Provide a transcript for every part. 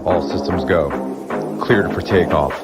All systems go. Cleared for takeoff.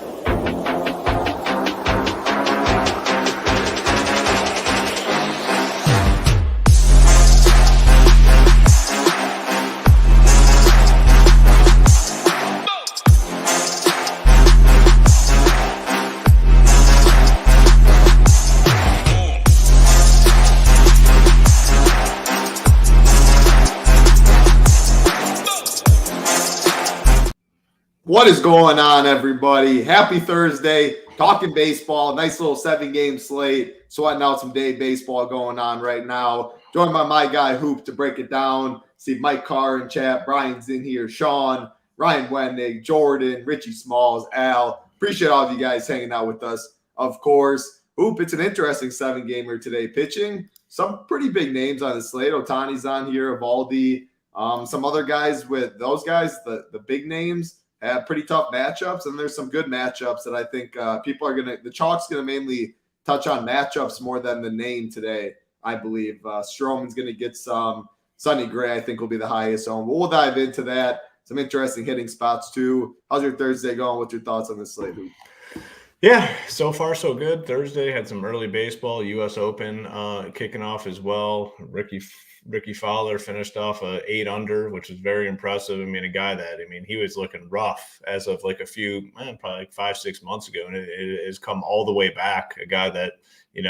What is going on, everybody? Happy Thursday. Talking baseball. Nice little 7-game slate. Sweating out some day baseball going on right now. Joined by my guy, Hoop, to break it down. See Mike Carr in chat. Brian's in here. Sean, Ryan Wendig, Jordan, Richie Smalls, Al. Appreciate all of you guys hanging out with us, of course. Hoop, it's an interesting 7-gamer today. Pitching some pretty big names on the slate. Ohtani's on here, Evaldi. Some other guys with those guys, the big names, have pretty tough matchups, and there's some good matchups that I think people are going to – the chalk's going to mainly touch on matchups more than the name today, I believe. Stroman's going to get some. Sonny Gray, I think, will be the highest owned. But we'll dive into that. Some interesting hitting spots, too. How's your Thursday going? What's your thoughts on this slate, Hoop? Yeah, so far so good. Thursday had some early baseball, U.S. Open kicking off as well. Ricky Fowler finished off 8 under, which is very impressive. I mean, a guy that, he was looking rough as of like probably like 5-6 months ago, and it has come all the way back. A guy that, you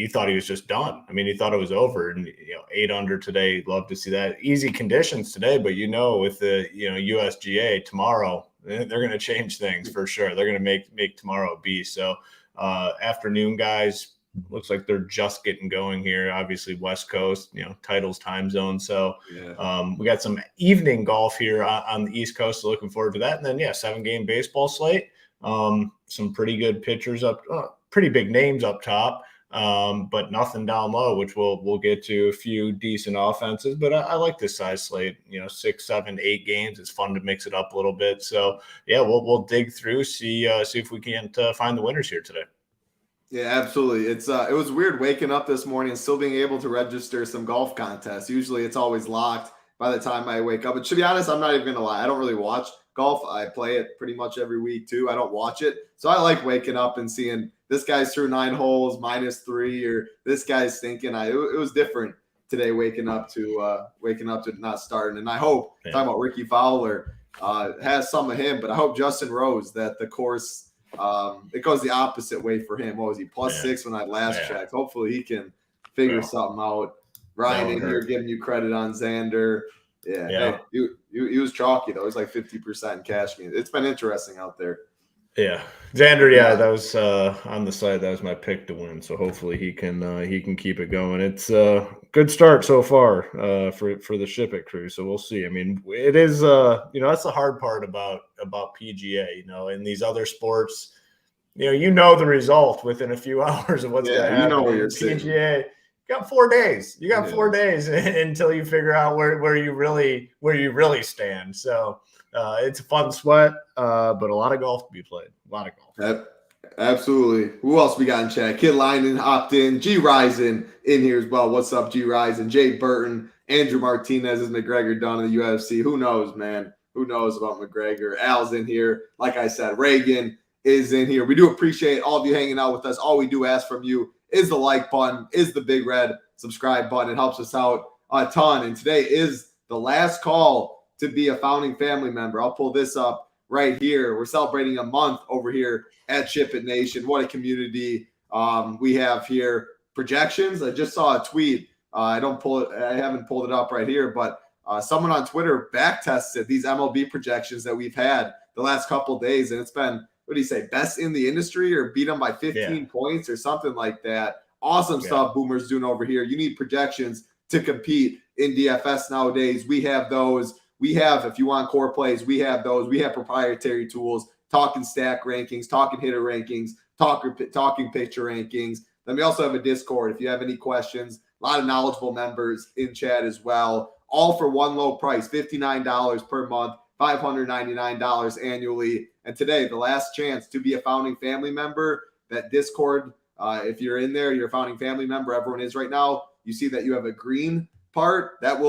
thought he was just done. You thought it was over, and 8 under today. Love to see that. Easy conditions today, but with the USGA tomorrow, they're going to change things for sure. They're going to make tomorrow a beast. So afternoon guys, looks like they're just getting going here. Obviously West Coast, titles, time zone. So we got some evening golf here on the East Coast. So looking forward to that. And then 7-game baseball slate. Some pretty good pitchers up, pretty big names up top. But nothing down low, which we'll get to. A few decent offenses, but I like this size slate. 6, 7, 8 games. It's fun to mix it up a little bit. So we'll dig through, see if we can't find the winners here today. Yeah, absolutely. It was weird waking up this morning and still being able to register some golf contests. Usually it's always locked by the time I wake up. But to be honest, I'm not even gonna lie. I don't really watch golf. I play it pretty much every week too. I don't watch it, so I like waking up and seeing this guy's through 9 holes -3, or this guy's stinking. It was different today waking up to not starting. And I hope, talking about Ricky Fowler, has some of him, but I hope Justin Rose, that the course it goes the opposite way for him. What was he, +6 when I last checked? Hopefully he can figure something out. Ryan in here giving you credit on Xander. Yeah. Hey, he was chalky though. It was like 50% cash game. It's been interesting out there. Yeah, Xander. Yeah, that was on the side. That was my pick to win. So hopefully he can keep it going. It's a good start so far for the SHIPIT crew. So we'll see. It is that's the hard part about PGA. In these other sports, the result within a few hours of what's going to happen. Where you're PGA. sitting. You got 4 days. You got 4 days until you figure out where you really stand. So. It's a fun sweat, but a lot of golf to be played. A lot of golf. Absolutely. Who else we got in chat? Kid Lynan hopped in. G Ryzen in here as well. What's up, G Ryzen? Jay Burton. Andrew Martinez. Is McGregor done in the UFC? Who knows, man? Who knows about McGregor? Al's in here. Like I said, Reagan is in here. We do appreciate all of you hanging out with us. All we do ask from you is the like button, is the big red subscribe button. It helps us out a ton. And today is the last call to be a founding family member. I'll pull this up right here. We're celebrating a month over here at SHIPIT Nation. What a community we have here. Projections. I just saw a tweet. I haven't pulled it up right here, but someone on Twitter back tested these MLB projections that we've had the last couple of days, and it's been, what do you say, best in the industry, or beat them by 15 points or something like that. Awesome stuff Boomer's doing over here. You need projections to compete in DFS nowadays. We have those. We have, if you want core plays, we have those. We have proprietary tools, talking stack rankings, talking hitter rankings, talking pitcher rankings. Then we also have a Discord if you have any questions. A lot of knowledgeable members in chat as well, all for one low price, $59 per month, $599 annually. And today, the last chance to be a founding family member. That Discord, if you're in there, you're a founding family member. Everyone is right now. You see that you have a green part, that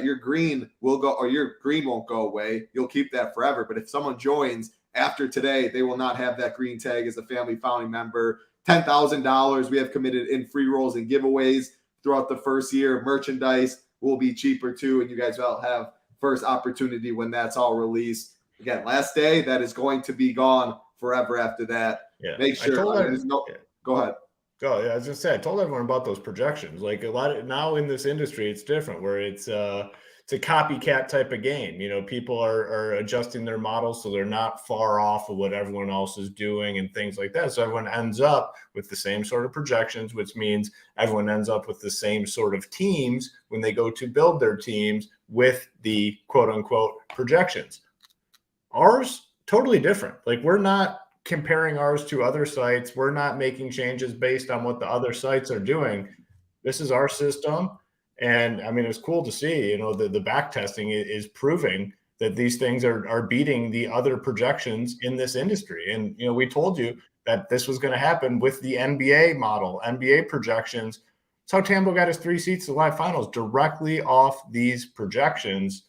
your green will go, or your green won't go away. You'll keep that forever. But if someone joins after today, they will not have that green tag as a family founding member. $10,000 we have committed in free rolls and giveaways throughout the first year. Merchandise will be cheaper too, and you guys will have first opportunity when that's all released. Again, last day, that is going to be gone forever after that. Yeah. Make sure go ahead. Go. Yeah, I was just saying, I told everyone about those projections. Like a lot of now in this industry, it's different where it's a copycat type of game. You know, people are adjusting their models so they're not far off of what everyone else is doing and things like that. So everyone ends up with the same sort of projections, which means everyone ends up with the same sort of teams when they go to build their teams with the quote unquote projections. Ours, totally different. Like we're not comparing ours to other sites. We're not making changes based on what the other sites are doing. This is our system. And I mean, it's cool to see, you know, the back testing is proving that these things are beating the other projections in this industry. And, you know, we told you that this was going to happen with the NBA model, NBA projections. That's how Tambo got his 3 seats to the live finals, directly off these projections.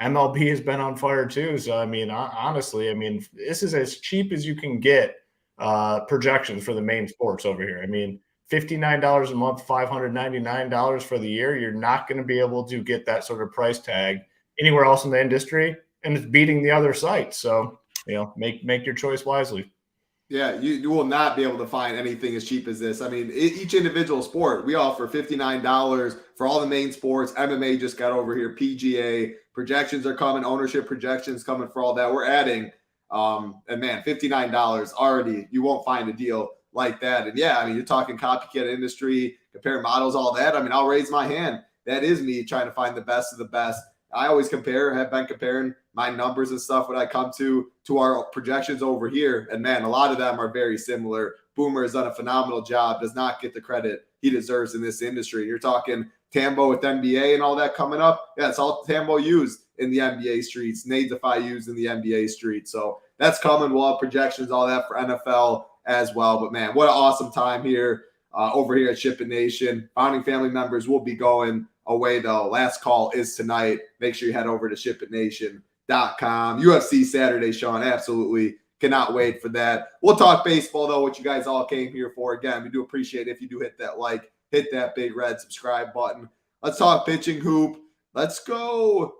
MLB has been on fire too. So, I mean, honestly, I mean, this is as cheap as you can get projections for the main sports over here. I mean, $59 a month, $599 for the year. You're not going to be able to get that sort of price tag anywhere else in the industry, and it's beating the other sites. So, you know, make your choice wisely. Yeah, you will not be able to find anything as cheap as this. I mean, each individual sport, we offer $59 for all the main sports. MMA just got over here. PGA projections are coming. Ownership projections coming for all that. We're adding, and man, $59 already. You won't find a deal like that. And yeah, I mean, you're talking copycat industry, compare models, all that. I mean, I'll raise my hand. That is me trying to find the best of the best. I always have been comparing my numbers and stuff when I come to our projections over here. And man, a lot of them are very similar. Boomer has done a phenomenal job, does not get the credit he deserves in this industry. You're talking Tambo with NBA and all that coming up. Yeah, it's all Tambo used in the NBA streets, Nadesify used in the NBA streets. So that's coming. We'll have projections, all that for NFL as well. But man, what an awesome time here over here at SHIPIT Nation. Founding family members will be going away though. Last call is tonight. Make sure you head over to SHIPITNation.com. UFC Saturday, Sean. Absolutely cannot wait for that. We'll talk baseball though, what you guys all came here for. Again, we do appreciate it if you do hit that like, hit that big red subscribe button. Let's talk pitching hoop. Let's go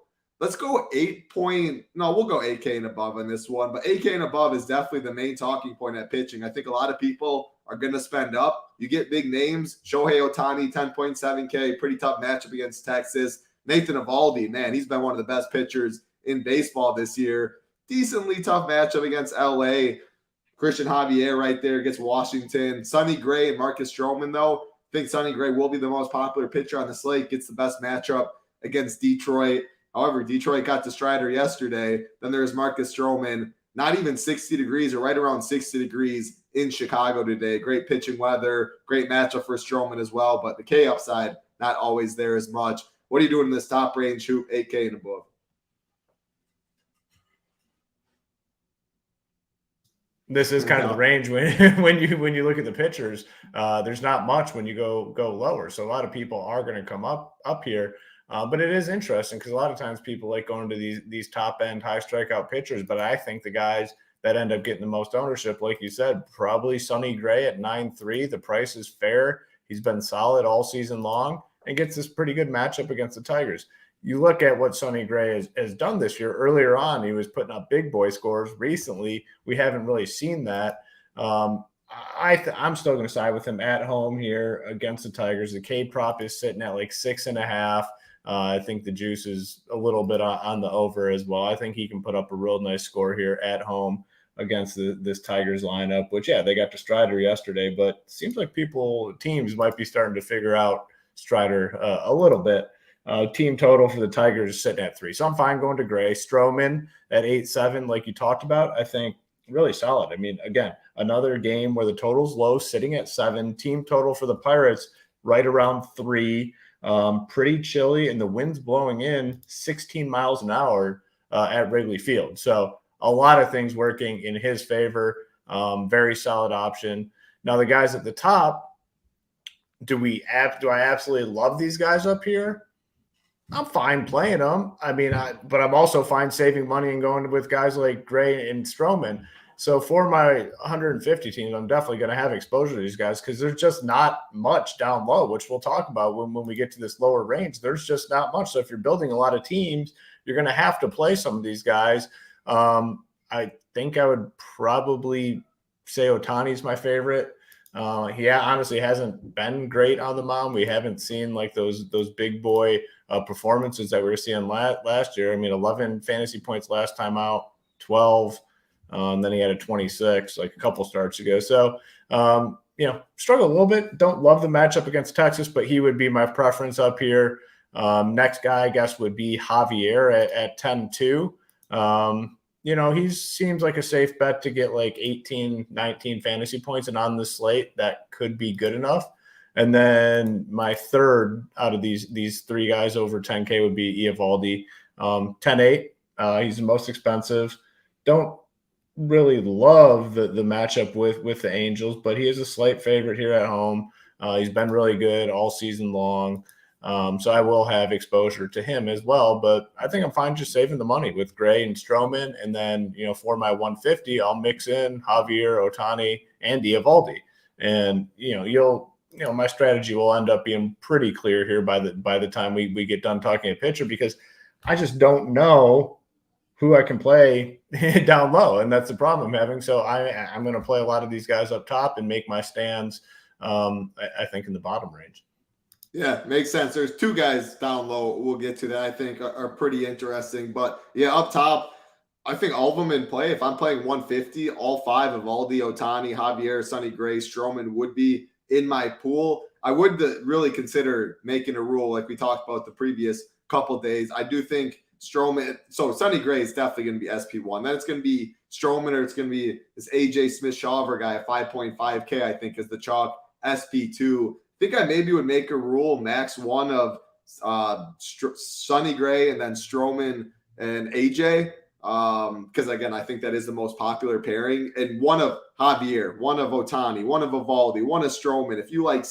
8 point. No, we'll go 8K and above in this one, but 8K and above is definitely the main talking point at pitching. I think a lot of people are going to spend up. You get big names. Shohei Ohtani, 10.7K, pretty tough matchup against Texas. Nathan Eovaldi, man, he's been one of the best pitchers in baseball this year. Decently tough matchup against LA. Christian Javier right there against Washington. Sonny Gray and Marcus Stroman, though. I think Sonny Gray will be the most popular pitcher on the slate, gets the best matchup against Detroit. However, Detroit got to Strider yesterday. Then there's Marcus Stroman, not even 60 degrees or right around 60 degrees in Chicago today. Great pitching weather, great matchup for Stroman as well, but the K upside not always there as much. What are you doing in this top range hoop, 8K and above? This is kind of the range when you look at the pitchers. There's not much when you go lower, so a lot of people are going to come up here. But it is interesting because a lot of times people like going to these top end high strikeout pitchers. But I think the guys that end up getting the most ownership, like you said, probably Sonny Gray at 9.3. The price is fair. He's been solid all season long and gets this pretty good matchup against the Tigers. You look at what Sonny Gray has done this year. Earlier on, he was putting up big boy scores. Recently, we haven't really seen that. I'm still going to side with him at home here against the Tigers. The K prop is sitting at like 6.5. I think the juice is a little bit on the over as well. I think he can put up a real nice score here at home against this Tigers lineup, which, yeah, they got to Strider yesterday, but it seems like teams might be starting to figure out Strider a little bit. Team total for the Tigers is sitting at 3. So I'm fine going to Gray. Stroman at 8.7, like you talked about, I think really solid. I mean, again, another game where the total's low, sitting at 7. Team total for the Pirates right around 3. Pretty chilly, and the wind's blowing in 16 miles an hour at Wrigley Field. So a lot of things working in his favor. Very solid option. Now the guys at the top, do I absolutely love these guys up here? I'm fine playing them. I mean, but I'm also fine saving money and going with guys like Gray and Stroman. So for my 150 teams, I'm definitely going to have exposure to these guys because there's just not much down low, which we'll talk about when we get to this lower range. There's just not much. So if you're building a lot of teams, you're going to have to play some of these guys. I think I would probably say Ohtani's my favorite. He honestly hasn't been great on the mound. We haven't seen like those big boy performances that we were seeing last year. I mean, 11 fantasy points last time out, 12. Then he had a 26 like a couple starts ago. So, struggle a little bit. Don't love the matchup against Texas, but he would be my preference up here. Next guy, I guess, would be Javier at 10-2. He seems like a safe bet to get like 18, 19 fantasy points. And on this slate, that could be good enough. And then my third out of these three guys over 10K would be Eovaldi, 10-8. He's the most expensive. Don't really love the matchup with the Angels, but he is a slight favorite here at home. He's been really good all season long. So I will have exposure to him as well, but I think I'm fine just saving the money with Gray and Stroman. And then, for my 150, I'll mix in Javier, Ohtani, and Eovaldi. And, my strategy will end up being pretty clear here by the time we get done talking a pitcher, because I just don't know who I can play down low. And that's the problem I'm having. So I'm going to play a lot of these guys up top and make my stands, I think, in the bottom range. Yeah, makes sense. There's two guys down low. We'll get to that. I think are pretty interesting. But yeah, up top, I think all of them in play. If I'm playing 150, all five of Eovaldi, Ohtani, Javier, Sonny Gray, Stroman would be in my pool. I would really consider making a rule like we talked about the previous couple days. I do think Stroman. So Sonny Gray is definitely going to be SP1. Then it's going to be Stroman, or it's going to be this AJ Smith-Shawver guy at 5.5K. I think is the chalk SP2. I think I maybe would make a rule max one of Sonny Gray and then Stroman and AJ. Because again, I think that is the most popular pairing. And one of Javier, one of Ohtani, one of Eovaldi, one of Stroman. If you like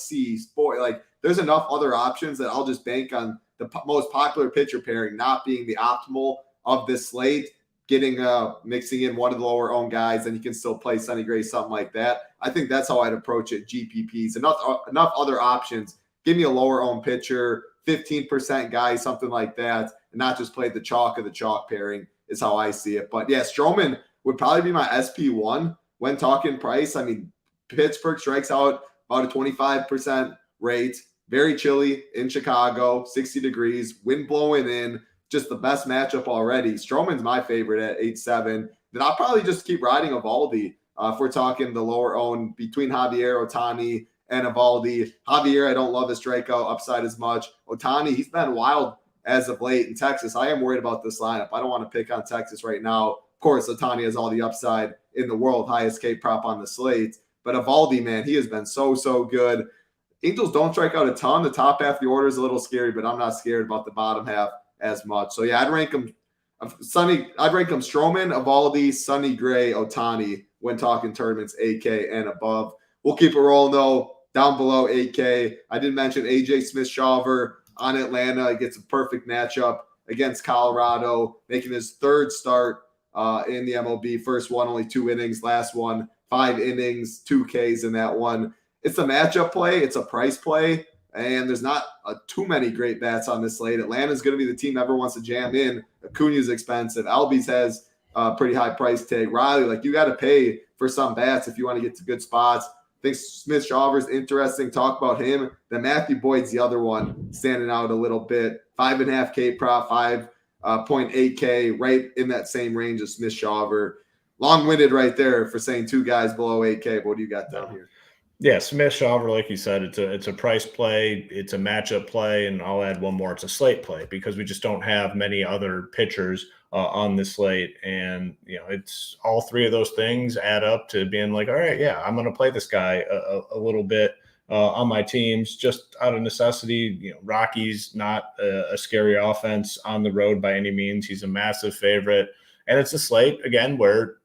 there's enough other options that I'll just bank on the most popular pitcher pairing not being the optimal of this slate. Mixing in one of the lower owned guys, and you can still play Sonny Gray, something like that. I think that's how I'd approach it. GPPs, enough other options. Give me a lower owned pitcher, 15% guy, something like that, and not just play the chalk of the chalk pairing is how I see it. But yeah, Stroman would probably be my SP1 when talking price. I mean, Pittsburgh strikes out about a 25% rate. Very chilly in Chicago, 60 degrees, wind blowing in. Just the best matchup already. Stroman's my favorite at 8-7. Then I'll probably just keep riding Eovaldi if we're talking the lower owned between Javier, Ohtani, and Eovaldi. Javier, I don't love his strikeout upside as much. Ohtani, he's been wild as of late in Texas. I am worried about this lineup. I don't want to pick on Texas right now. Of course, Ohtani has all the upside in the world, highest K prop on the slate. But Eovaldi, man, he has been so good. Angels don't strike out a ton. The top half of the order is a little scary, but I'm not scared about the bottom half as much. So yeah, I'd rank him Stroman, Eovaldi, Sonny Gray, Ohtani when talking tournaments 8K and above. We'll keep it rolling though. Down below 8K, I did mention AJ Smith-Shawver on Atlanta. He gets a perfect matchup against Colorado, making his third start in the MLB. First one, only 2 innings. Last one, 5 innings, 2 Ks in that one. It's a matchup play. It's a price play. And there's not too many great bats on this slate. Atlanta's going to be the team everyone wants to jam in. Acuna's expensive. Albies has a pretty high price tag. Riley, you got to pay for some bats if you want to get to good spots. I think Smith-Shawver's interesting. Talk about him. Then Matthew Boyd's the other one standing out a little bit. 5.5K prop, 5.8K, right in that same range as Smith-Shawver. Long-winded right there for saying 2 guys below 8K. But what do you got down here? Yeah, Smith-Shawver, like you said, it's a price play, it's a matchup play, and I'll add one more. It's a slate play because we just don't have many other pitchers on the slate, and it's all 3 of those things add up to being like, all right, yeah, I'm going to play this guy a little bit on my teams just out of necessity. Rocky's not a scary offense on the road by any means. He's a massive favorite, and it's a slate again where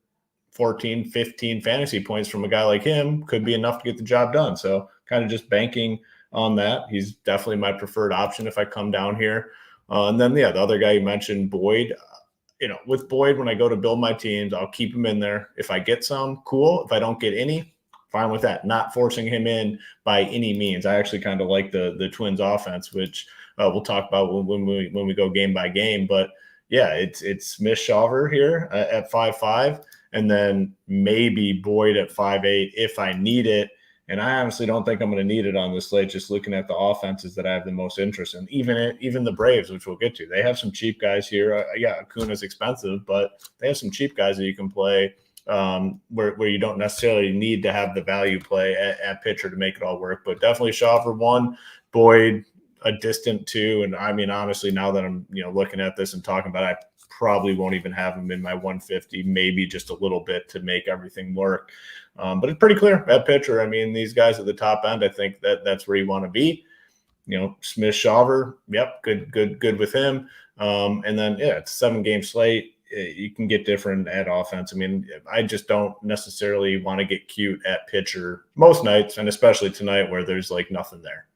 14, 15 fantasy points from a guy like him could be enough to get the job done. So kind of just banking on that. He's definitely my preferred option if I come down here. And then, the other guy you mentioned, Boyd. With Boyd, when I go to build my teams, I'll keep him in there. If I get some, cool. If I don't get any, fine with that. Not forcing him in by any means. I actually kind of like the Twins offense, which we'll talk about when we go game by game. But yeah, it's Smith-Shawver here at 5.5, and then maybe Boyd at 5.8 if I need it. And I honestly don't think I'm going to need it on this slate, just looking at the offenses that I have the most interest in. Even the Braves, which we'll get to. They have some cheap guys here. Acuna's expensive, but they have some cheap guys that you can play where you don't necessarily need to have the value play at pitcher to make it all work. But definitely Shawver 1, Boyd a distant 2. And I mean, honestly, now that I'm looking at this and talking about it, I probably won't even have him in my 150, maybe just a little bit to make everything work. But it's pretty clear at pitcher. I mean, these guys at the top end, I think that's where you want to be. Smith-Shawver, yep, good with him. And then, it's a 7-game slate. You can get different at offense. I mean, I just don't necessarily want to get cute at pitcher most nights, and especially tonight where there's nothing there.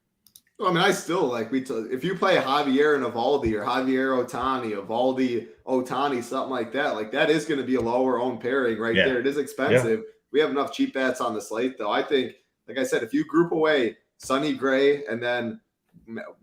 I mean, I still like if you play Javier and Evaldi or Javier Ohtani, Evaldi, Ohtani, something like that is going to be a lower owned pairing there. It is expensive. Yeah. We have enough cheap bats on the slate, though. I think, like I said, if you group away Sonny Gray and then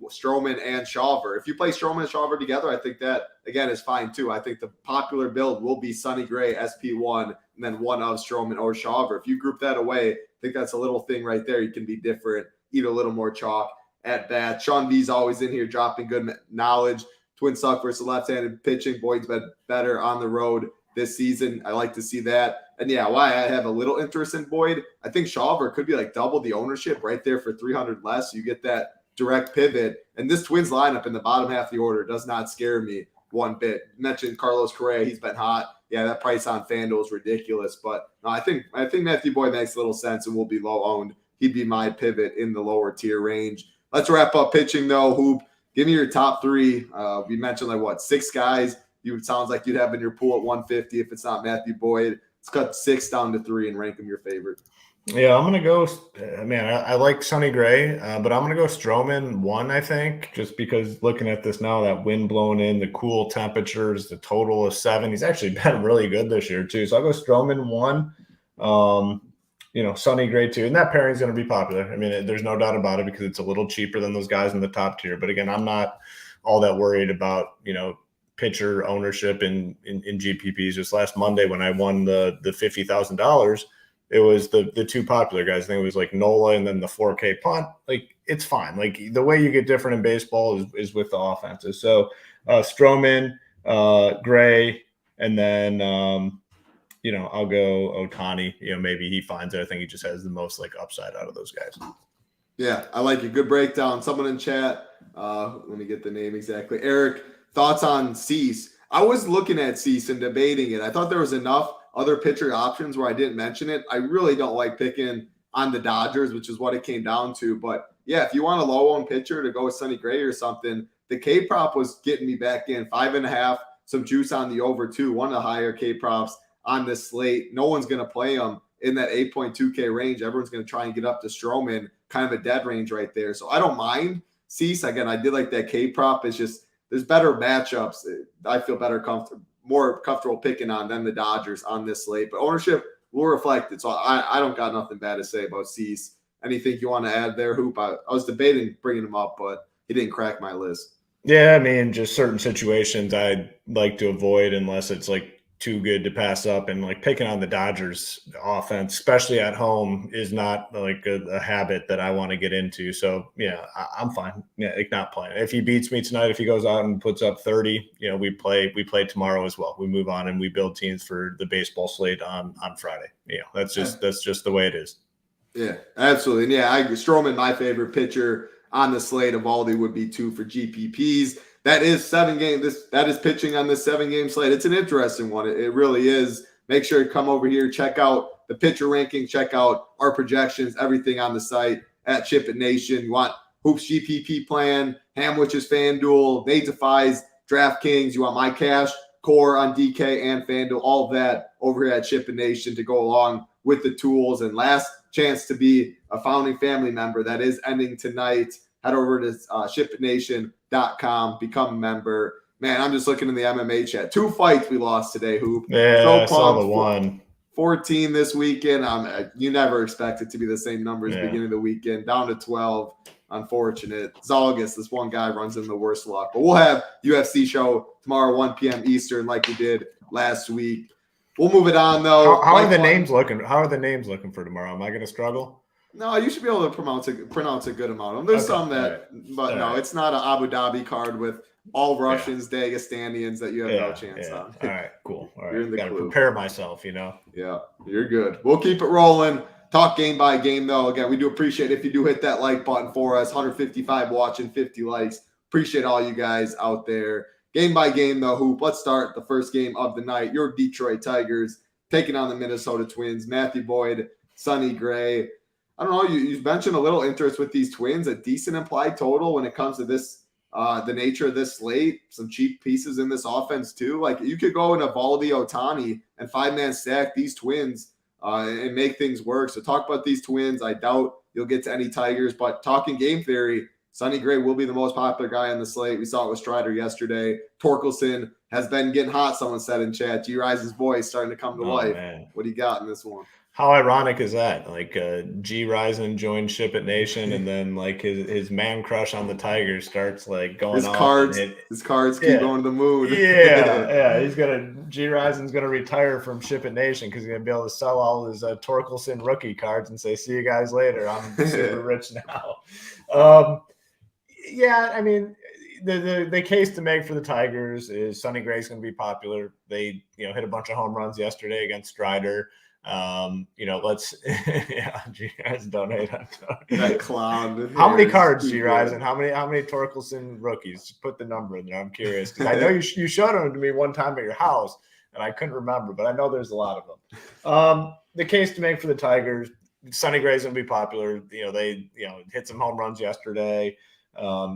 Stroman and Shawver, if you play Stroman and Shawver together, I think that, again, is fine, too. I think the popular build will be Sonny Gray, SP1, and then one of Stroman or Shawver. If you group that away, I think that's a little thing right there. You can be different, eat a little more chalk at bat. Sean V's always in here dropping good knowledge. Twins suck versus left-handed pitching. Boyd's been better on the road this season. I like to see that. And why I have a little interest in Boyd, I think Shawver could be double the ownership right there for 300 less. You get that direct pivot. And this Twins lineup in the bottom half of the order does not scare me one bit. You mentioned Carlos Correa. He's been hot. Yeah, that price on FanDuel is ridiculous. But no, I think Matthew Boyd makes a little sense and will be low owned. He'd be my pivot in the lower tier range. Let's wrap up pitching, though. Hoop, give me your top 3. We mentioned 6 guys. It sounds like you'd have in your pool at 150 if it's not Matthew Boyd. Let's cut 6 down to 3 and rank them your favorite. Yeah, I'm going to go I like Sonny Gray, but I'm going to go Stroman 1, I think, just because looking at this now, that wind blowing in, the cool temperatures, the total of 7. He's actually been really good this year, too. So I'll go Stroman 1. Sonny Gray 2, and that pairing is going to be popular. I mean, there's no doubt about it because it's a little cheaper than those guys in the top tier. But again, I'm not all that worried about, pitcher ownership in GPPs. Just last Monday when I won the $50,000, it was the 2 popular guys. I think it was Nola and then the 4K punt. It's fine. The way you get different in baseball is with the offenses. So Stroman, Gray, and then I'll go Ohtani. Maybe he finds it. I think he just has the most upside out of those guys. Yeah, I like it. Good breakdown. Someone in chat, let me get the name exactly. Eric, thoughts on Cease? I was looking at Cease and debating it. I thought there was enough other pitcher options where I didn't mention it. I really don't like picking on the Dodgers, which is what it came down to. But yeah, if you want a low-owned pitcher to go with Sonny Gray or something, the K prop was getting me back in 5.5. Some juice on the over 2. One of the higher K props on this slate. No one's going to play them in that 8.2K range. Everyone's going to try and get up to Stroman, kind of a dead range right there. So I don't mind Cease. Again, I did like that K prop. It's just there's better matchups. I feel more comfortable picking on than the Dodgers on this slate. But ownership will reflect it. So I don't got nothing bad to say about Cease. Anything you want to add there, Hoop? I was debating bringing him up, but he didn't crack my list. Yeah, I mean, just certain situations I'd like to avoid unless it's too good to pass up, and picking on the Dodgers offense, especially at home, is not a habit that I want to get into. So yeah, I'm fine. Yeah, not playing. If he beats me tonight, if he goes out and puts up 30, we play tomorrow as well. We move on and we build teams for the baseball slate on Friday. That's just the way it is. Yeah, absolutely. And yeah, Stroman, my favorite pitcher on the slate. Evaldi would be 2 for GPPs. That is 7 games. That is pitching on this 7-game slate. It's an interesting one. It really is. Make sure to come over here, check out the pitcher ranking, check out our projections, everything on the site at SHIPIT Nation. You want Hoops GPP plan, Hamwich's FanDuel, Nadesify's DraftKings. You want my cash core on DK and FanDuel, all of that over here at SHIPIT Nation to go along with the tools. And last chance to be a founding family member that is ending tonight. head over to SHIPITNation.com, become a member. Man, I'm just looking in the MMA chat. 2 fights we lost today, Hoop. Yeah, so I saw the one. 14 this weekend. You never expect it to be the same numbers beginning of the weekend. Down to 12. Unfortunate. It's August. This one guy runs in the worst luck. But we'll have UFC show tomorrow, 1 p.m. Eastern, like we did last week. We'll move it on, though. How are the names looking? How are the names looking for tomorrow? Am I going to struggle? No, you should be able to pronounce a good amount of them. There's some that, but no, it's not an Abu Dhabi card with all Russians, Dagestanians that you have no chance on. All right, cool. All You're in right, the got to clue. prepare myself, Yeah, you're good. We'll keep it rolling. Talk game by game, though. Again, we do appreciate it if you do hit that like button for us. 155 watching, 50 likes. Appreciate all you guys out there. Game by game, though, Hoop. Let's start the first game of the night. Your Detroit Tigers taking on the Minnesota Twins. Matthew Boyd, Sonny Gray. I don't know. You mentioned a little interest with these Twins, a decent implied total when it comes to this, the nature of this slate. Some cheap pieces in this offense too. Like you could go in a Valdi Otani and 5-man stack these Twins and make things work. So talk about these Twins. I doubt you'll get to any Tigers, but talking game theory, Sonny Gray will be the most popular guy on the slate. We saw it with Strider yesterday. Torkelson has been getting hot. Someone said in chat, G-Rise's voice starting to come to life. Man. What do you got in this one? How ironic is that? Like G Risen joined SHIPIT Nation, and then like his man crush on the Tigers starts like going his off. His cards keep going to the moon. He's G Risen's gonna retire from SHIPIT Nation because he's gonna be able to sell all his Torkelson rookie cards and say, "See you guys later. I'm super rich now." I mean, the case to make for the Tigers is Sonny Gray's gonna be popular. They hit a bunch of home runs yesterday against Strider. Let's G-Rise donate. That clown. How many cards, G-Rise, and how many Torkelson rookies? Just put the number in there. I'm curious because I know you showed them to me one time at your house, and I couldn't remember, but I know there's a lot of them. The case to make for the Tigers, Sonny Gray's gonna be popular. They hit some home runs yesterday.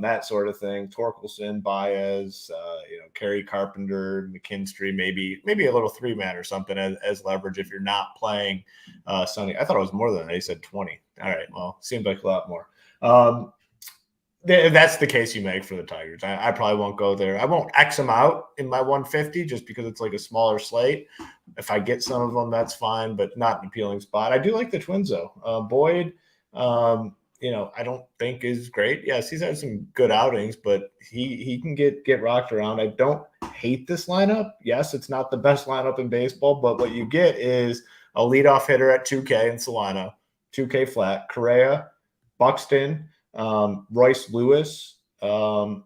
That sort of thing. Torkelson, Baez, Kerry Carpenter, McKinstry, maybe a little 3-man or something as leverage if you're not playing Sonny. I thought it was more than that. He said 20. All right. Well, seems like a lot more. That's the case you make for the Tigers. I probably won't go there. I won't X them out in my 150 just because it's like a smaller slate. If I get some of them, that's fine, but not an appealing spot. I do like the Twins, though. Boyd, I don't think is great. Yes, he's had some good outings, but he can get rocked around. I don't hate this lineup. Yes, it's not the best lineup in baseball, but what you get is a leadoff hitter at 2K in Solano, 2K flat, Correa, Buxton, Royce Lewis, and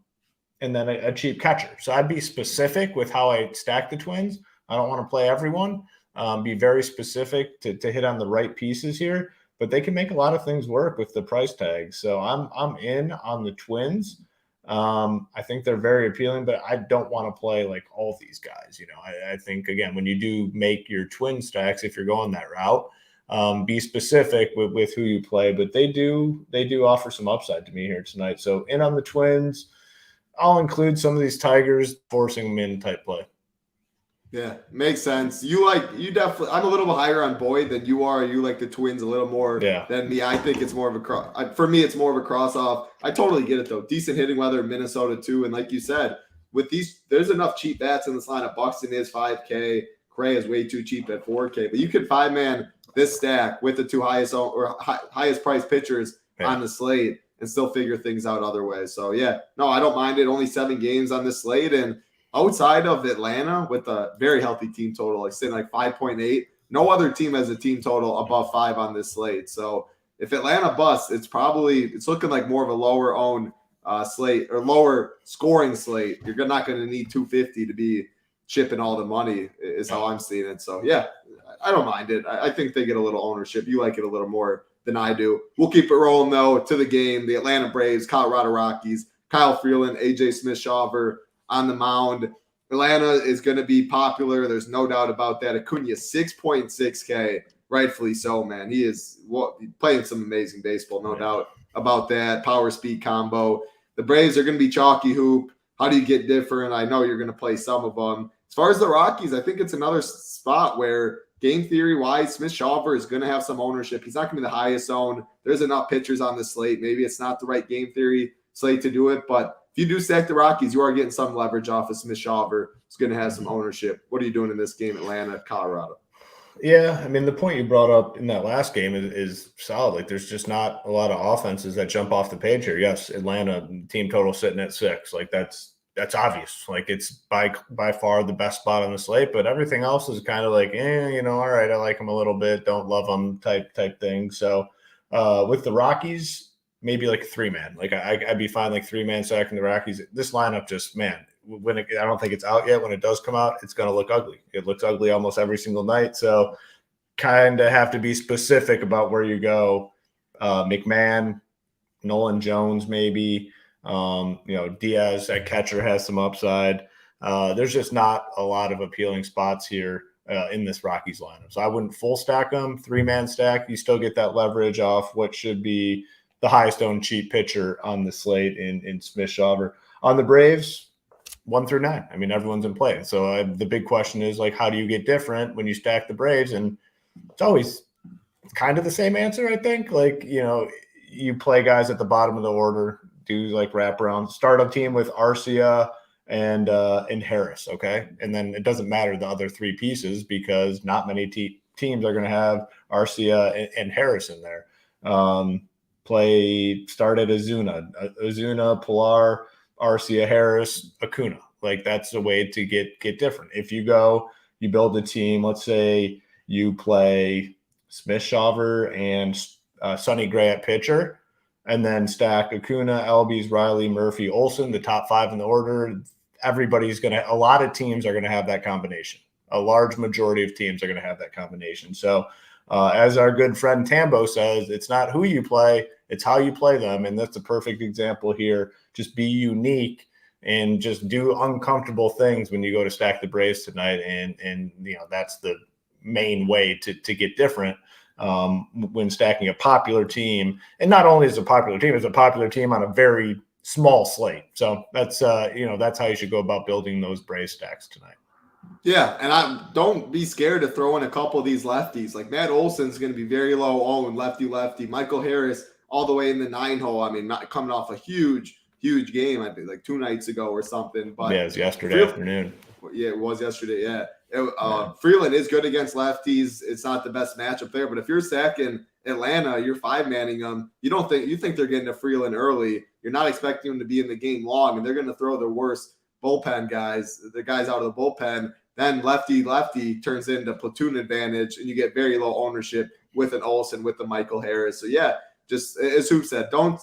then a cheap catcher. So I'd be specific with how I stack the Twins. I don't want to play everyone. Be very specific to hit on the right pieces here. But they can make a lot of things work with the price tag. So I'm in on the Twins. I think they're very appealing, but I don't want to play like all these guys. I think, again, when you do make your twin stacks, if you're going that route, be specific with who you play. But they do offer some upside to me here tonight. So in on the Twins. I'll include some of these Tigers, forcing them in type play. Yeah, makes sense. You definitely. I'm a little bit higher on Boyd than you are. You like the Twins a little more than me. I think it's more of a for me. It's more of a cross off. I totally get it though. Decent hitting weather in Minnesota too, and like you said, with these, there's enough cheap bats in this lineup. Buxton is 5K. Cray is way too cheap at 4K. But you could 5-man this stack with the two highest priced pitchers on the slate and still figure things out other ways. So yeah, no, I don't mind it. Only 7 games on this slate and. Outside of Atlanta with a very healthy team total, like saying like 5.8, no other team has a team total above 5 on this slate. So if Atlanta busts, it's looking like more of a lower owned slate or lower scoring slate. You're not going to need 250 to be shipping all the money is how I'm seeing it. So yeah, I don't mind it. I think they get a little ownership. You like it a little more than I do. We'll keep it rolling though to the game. The Atlanta Braves, Colorado Rockies, Kyle Freeland, AJ Smith-Shawver on the mound. Atlanta is going to be popular. There's no doubt about that. Acuna 6.6K, rightfully so, man. He is playing some amazing baseball, no doubt about that. Power speed combo. The Braves are going to be chalky hoop. How do you get different? I know you're going to play some of them. As far as the Rockies, I think it's another spot where game theory wise, Smith Shawver is going to have some ownership. He's not going to be the highest owned. There's enough pitchers on the slate. Maybe it's not the right game theory slate to do it, but if you do stack the Rockies, you are getting some leverage off of Smith Shawver. It's going to have some ownership. What are you doing in this game, Atlanta, Colorado? Yeah, I mean, the point you brought up in that last game is solid. Like, there's just not a lot of offenses that jump off the page here. Yes, Atlanta team total sitting at 6. Like, that's obvious. Like, it's by far the best spot on the slate, but everything else is kind of like, all right, I like them a little bit, don't love them type thing. So with the Rockies, maybe like a 3-man. Like, I'd be fine like 3-man stacking the Rockies. This lineup just, man, I don't think it's out yet. When it does come out, it's going to look ugly. It looks ugly almost every single night. So kind of have to be specific about where you go. McMahon, Nolan Jones, maybe. Diaz at catcher has some upside. There's just not a lot of appealing spots here in this Rockies lineup. So I wouldn't full stack them. 3-man stack, you still get that leverage off what should be the highest owned cheap pitcher on the slate in Smith Shawver. On the Braves, 1 through 9. I mean, everyone's in play. So the big question is, like, how do you get different when you stack the Braves? And it's always kind of the same answer, I think. Like, you play guys at the bottom of the order, do like wraparound, start a team with Arcia and Harris, okay? And then it doesn't matter the other 3 pieces because not many teams are going to have Arcia and Harris in there. Start at Ozuna, Pilar, Arcia, Harris, Acuna. Like, that's the way to get different. If you build a team, let's say you play Smith Shawver and Sonny Gray at pitcher, and then stack Acuna, Albies, Riley, Murphy, Olsen, the top 5 in the order. A lot of teams are going to have that combination. A large majority of teams are going to have that combination. So as our good friend Tambo says, it's not who you play, it's how you play them. And that's a perfect example here. Just be unique and just do uncomfortable things when you go to stack the Braves tonight. And that's the main way to get different when stacking a popular team. And not only is it a popular team, it's a popular team on a very small slate. So that's how you should go about building those Braves stacks tonight. Yeah, and don't be scared to throw in a couple of these lefties. Like, Matt Olson's going to be very low owned, lefty. Michael Harris all the way in the 9 hole. I mean, not coming off a huge game, I think, like 2 nights ago or something. But yeah, it was yesterday afternoon. Yeah, it was yesterday. Yeah. Freeland is good against lefties. It's not the best matchup there, but if you're stacking Atlanta, you're 5-manning them. You think they're getting to Freeland early. You're not expecting them to be in the game long, and they're going to throw their worst bullpen guys, the guys out of the bullpen. Then lefty turns into platoon advantage, and you get very low ownership with an Olsen, with the Michael Harris. So yeah, just as Hoop said, don't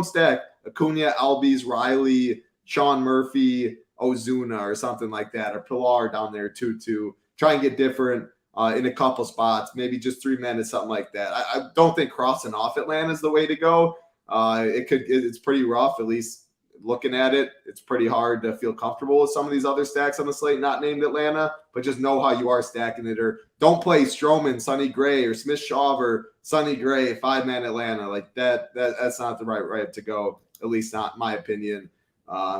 stack Acuna, Albies, Riley, Sean Murphy, Ozuna, or something like that, or Pilar down there too. Try and get different in a couple spots, maybe just 3-man or something like that. I don't think crossing off Atlanta is the way to go. It's pretty rough, at least looking at it. It's pretty hard to feel comfortable with some of these other stacks on the slate not named Atlanta, but just know how you are stacking it. Or don't play Stroman, Sonny Gray, or Smith Shawver, Sonny Gray, 5-man Atlanta. Like that's not the right to go, at least not in my opinion.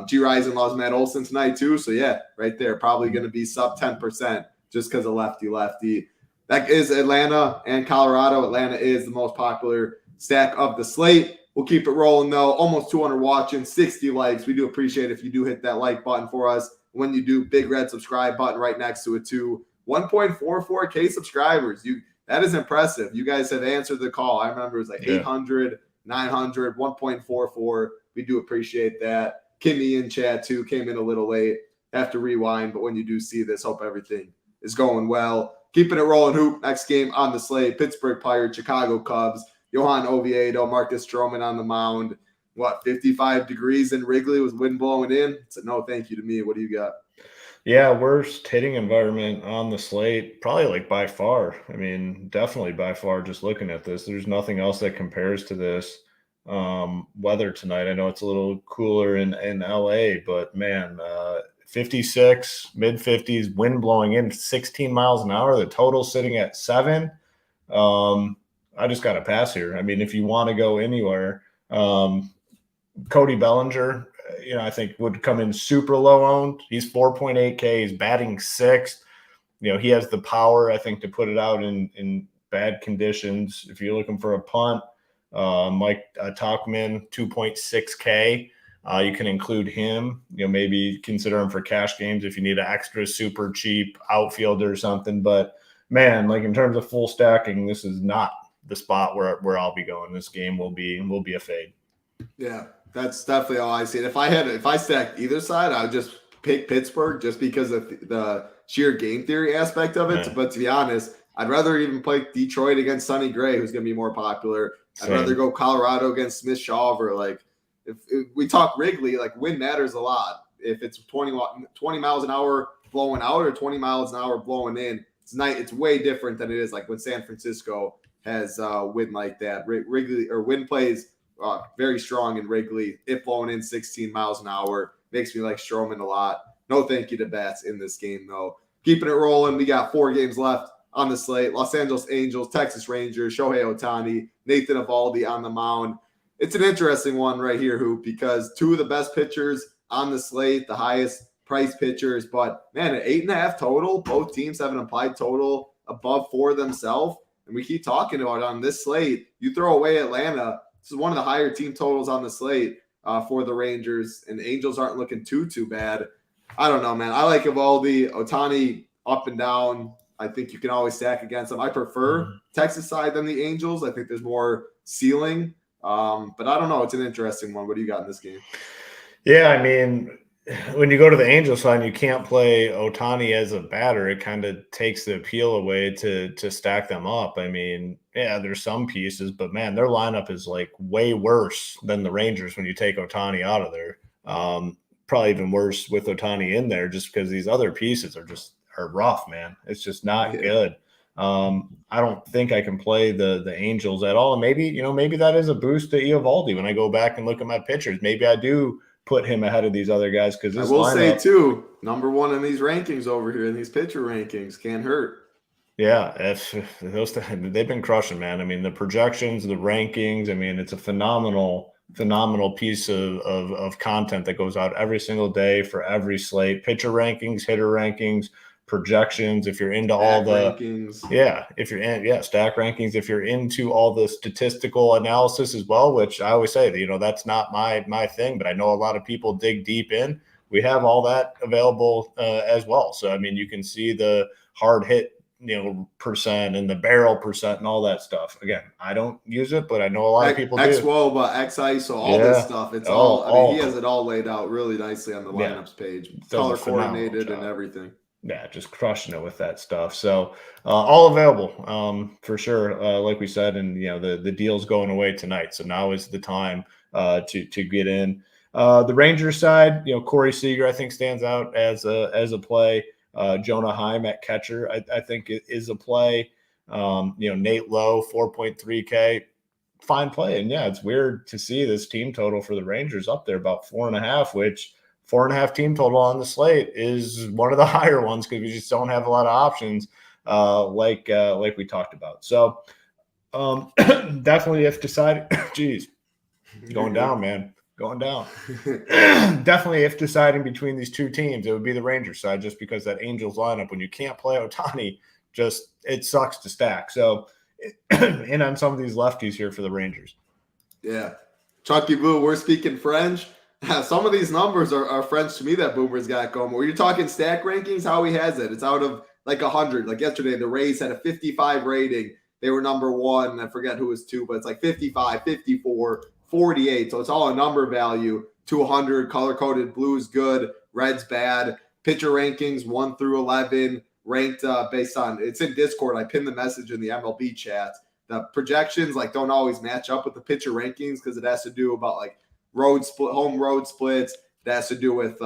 G Rising lost Matt Olson tonight too, so yeah, right there, probably going to be sub 10% just because of lefty. That is Atlanta and Colorado. Atlanta is the most popular stack of the slate. We'll keep it rolling though. Almost 200 watching, 60 likes. We do appreciate it if you do hit that like button for us. When you do, big red subscribe button right next to it too. 1.44K subscribers. That is impressive. You guys have answered the call. I remember it was like 800, 900, 1.44. We do appreciate that. Kimmy in chat too came in a little late. Have to rewind, but when you do see this, hope everything is going well. Keeping it rolling, Hoop. Next game on the slate: Pittsburgh Pirates, Chicago Cubs. Johan Oviedo, Marcus Stroman on the mound. 55 degrees in Wrigley with wind blowing in? It's a no thank you to me. What do you got? Yeah, worst hitting environment on the slate, probably like by far. I mean, definitely by far, just looking at this. There's nothing else that compares to this. Weather tonight, I know it's a little cooler in LA, but man, 56, mid-50s, wind blowing in 16 miles an hour. The total sitting at 7. I just got to pass here. I mean, if you want to go anywhere, Cody Bellinger, I think would come in super low owned. He's 4.8K. He's batting 6th. he has the power, I think, to put it out in bad conditions. If you're looking for a punt, Mike Talkman, 2.6K. You can include him, maybe consider him for cash games if you need an extra super cheap outfielder or something. But man, like in terms of full stacking, this is not the spot where I'll be going. This game will be a fade. Yeah, that's definitely all I see. And if I stacked either side, I would just pick Pittsburgh just because of the sheer game theory aspect of it. Yeah. But to be honest, I'd rather even play Detroit against Sonny Gray, who's going to be more popular. Same. I'd rather go Colorado against Smith Shawver. Like if we talk Wrigley, like wind matters a lot. If it's 20 miles an hour blowing out or 20 miles an hour blowing in, it's way different than it is like when San Francisco has wind like that. Wrigley or wind plays very strong in Wrigley. If blowing in 16 miles an hour, makes me like Stroman a lot. No thank you to bats in this game though. Keeping it rolling. We got 4 games left on the slate. Los Angeles Angels, Texas Rangers, Shohei Ohtani, Nathan Eovaldi on the mound. It's an interesting one right here, Hoop, because 2 of the best pitchers on the slate, the highest price pitchers, but man, at 8.5 total, both teams have an implied total above 4 themselves. And we keep talking about it on this slate. You throw away Atlanta. This is one of the higher team totals on the slate for the Rangers, and the Angels aren't looking too bad. I don't know, man. I like Eovaldi, Ohtani up and down. I think you can always stack against them. I prefer Texas side than the Angels. I think there's more ceiling. But I don't know. It's an interesting one. What do you got in this game? Yeah, I mean, when you go to the Angels side and you can't play Ohtani as a batter, it kind of takes the appeal away to stack them up. I mean, yeah, there's some pieces, but man, their lineup is like way worse than the Rangers when you take Ohtani out of there. Probably even worse with Ohtani in there, just because these other pieces are rough, man. It's just not good. I don't think I can play the Angels at all. And maybe that is a boost to Eovaldi when I go back and look at my pitchers. Maybe I do put him ahead of these other guys because I will say too, number 1 in these rankings over here in these pitcher rankings can't hurt. Yeah, they've been crushing, man. I mean, the projections, the rankings. I mean, it's a phenomenal piece of content that goes out every single day for every slate. Pitcher rankings, hitter rankings, projections. If you're into all the rankings. Stack rankings. If you're into all the statistical analysis as well, which I always say that that's not my thing, but I know a lot of people dig deep in. We have all that available as well. So I mean, you can see the hard hit percent and the barrel percent and all that stuff. Again, I don't use it, but I know a lot of people do. X-Woba, X-ISO, all this stuff. It's all he has it all laid out really nicely on the lineups page. Color coordinated and everything. Yeah, just crushing it with that stuff. So all available for sure. Like we said, and the deal's going away tonight. So now is the time to get in. The Rangers side, Corey Seager, I think stands out as a play. Jonah Heim at catcher, I think it is a play. Nate Lowe, 4.3K, fine play. And yeah, it's weird to see this team total for the Rangers up there about 4.5, which 4.5 team total on the slate is one of the higher ones because we just don't have a lot of options like we talked about. So definitely if deciding, going down, man. Going down. Definitely, if deciding between these 2 teams, it would be the Rangers side, just because that Angels lineup, when you can't play Ohtani, it sucks to stack. So, in on some of these lefties here for the Rangers. Yeah. Chucky Boo, we're speaking French. Some of these numbers are French to me that Boomer's got going. When you're talking stack rankings, how he has it, it's out of like 100. Like yesterday, the Rays had a 55 rating. They were number 1. I forget who was 2, but it's like 55, 54. 48, so it's all a number value. 200, color-coded, blue is good, red's bad. Pitcher rankings 1 through 11, ranked based on, it's in Discord. I pinned the message in the MLB chat. The projections don't always match up with the pitcher rankings because it has to do about home road splits. It has to do with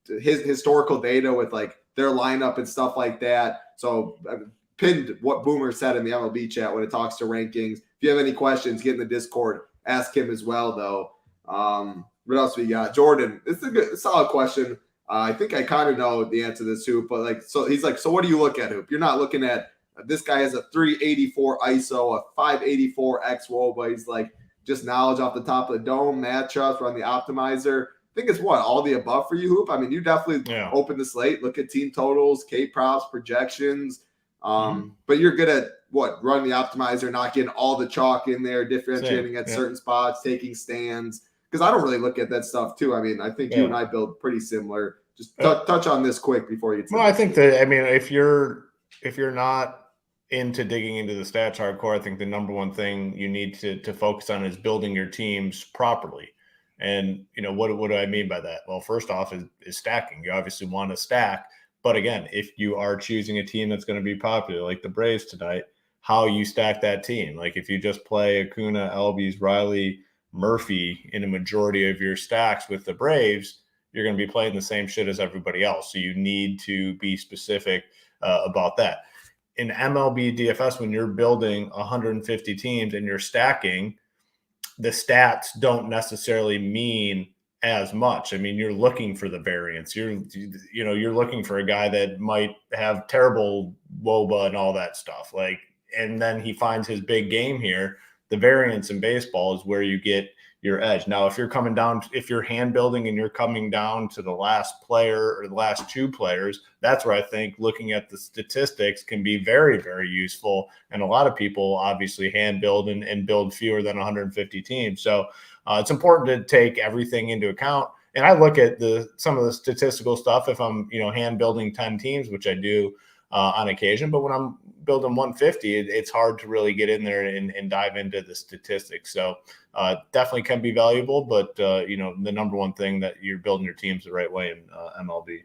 his historical data with their lineup and stuff like that. So I pinned what Boomer said in the MLB chat when it talks to rankings. If you have any questions, get in the Discord. Ask him as well, though. What else we got? Jordan, it's a solid question. I think I kind of know the answer to this, Hoop. But he's so what do you look at, Hoop? You're not looking at this guy has a 384 ISO, a 584 X-Woba. He's just knowledge off the top of the dome, matchups, run the optimizer. think it's all the above for you, Hoop. I mean, you definitely open the slate, look at team totals, K props, projections. But you're good at running the optimizer, not getting all the chalk in there, differentiating at certain spots, taking stands. Because I don't really look at that stuff too. I mean, I think you and I build pretty similar. Just touch on this quick before you. Well, I think that, I mean, if you're not into digging into the stats hardcore, I think the number one thing you need to focus on is building your teams properly. And, what do I mean by that? Well, first off is stacking. You obviously want to stack. But again, if you are choosing a team that's going to be popular, like the Braves tonight, how you stack that team. Like if you just play Acuna, Albies, Riley, Murphy in a majority of your stacks with the Braves, you're going to be playing the same shit as everybody else. So you need to be specific about that. In MLB DFS, when you're building 150 teams and you're stacking, the stats don't necessarily mean as much. I mean, you're looking for the variance. You're looking for a guy that might have terrible WOBA and all that stuff. And then he finds his big game here. The variance in baseball is where you get your edge. Now, if you're hand building and you're coming down to the last player or the last two players, that's where I think looking at the statistics can be very, very useful. And a lot of people obviously hand build and build fewer than 150 teams. So it's important to take everything into account. And I look at some of the statistical stuff if I'm, hand building 10 teams, which I do on occasion. But when I'm building 150, it's hard to really get in there and dive into the statistics. So definitely can be valuable. But, the number one thing that you're building your teams the right way in MLB.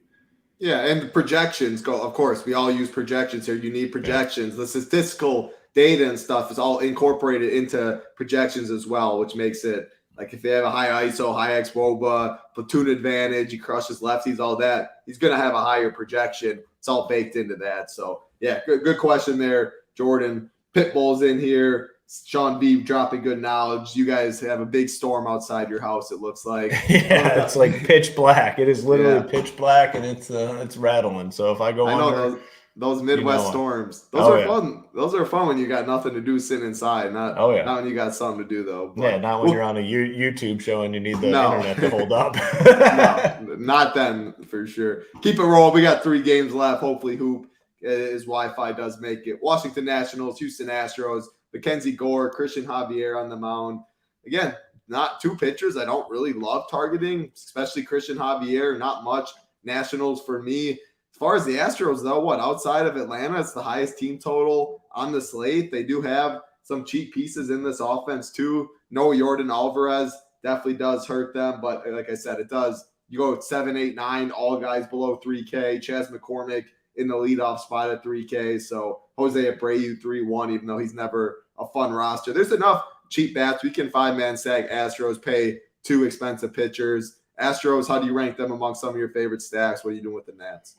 Yeah, and projections go. Of course, we all use projections here. You need projections. The statistical data and stuff is all incorporated into projections as well, which makes it like if they have a high ISO, high xWOBA, platoon advantage, he crushes lefties, all that, he's going to have a higher projection. It's all baked into that. So, yeah, good question there, Jordan. Pitbull's in here. Sean B dropping good knowledge. You guys have a big storm outside your house, it looks like. Yeah, it's like pitch black. It is literally pitch black, and it's rattling. So if I go under – those Midwest storms. Those are fun. Those are fun when you got nothing to do sitting inside. Not when you got something to do, though. But, not when you're on a YouTube show and you need the internet to hold up. No, not then for sure. Keep it roll. We got 3 games left. Hopefully, Hoop, his Wi-Fi does make it. Washington Nationals, Houston Astros, Mackenzie Gore, Christian Javier on the mound. Again, not 2 pitchers I don't really love targeting, especially Christian Javier. Not much. Nationals for me. As far as the Astros, though, outside of Atlanta, it's the highest team total on the slate. They do have some cheap pieces in this offense, too. No Jordan Alvarez definitely does hurt them. But like I said, it does. You go 7, 8, 9, all guys below 3K. Chas McCormick in the leadoff spot at 3K. So Jose Abreu 3-1, even though he's never a fun roster. There's enough cheap bats. We can 5-man sag Astros, pay 2 expensive pitchers. Astros, how do you rank them among some of your favorite stacks? What are you doing with the Nats?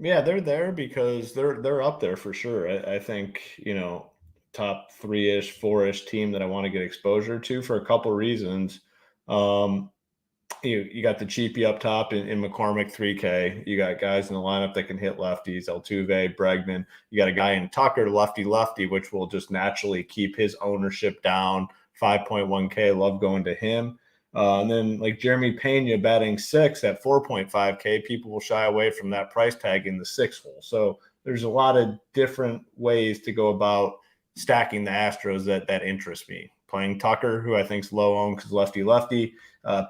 Yeah, they're there because they're up there for sure. I think, top 3-ish, 4-ish team that I want to get exposure to for a couple reasons. You got the cheapie up top in McCormick 3K. You got guys in the lineup that can hit lefties, Altuve, Bregman. You got a guy in Tucker, lefty, which will just naturally keep his ownership down. 5.1K, love going to him. And then like Jeremy Pena batting 6 at 4.5K, people will shy away from that price tag in the 6 hole. So there's a lot of different ways to go about stacking the Astros that interest me. Playing Tucker, who I think is low owned because lefty.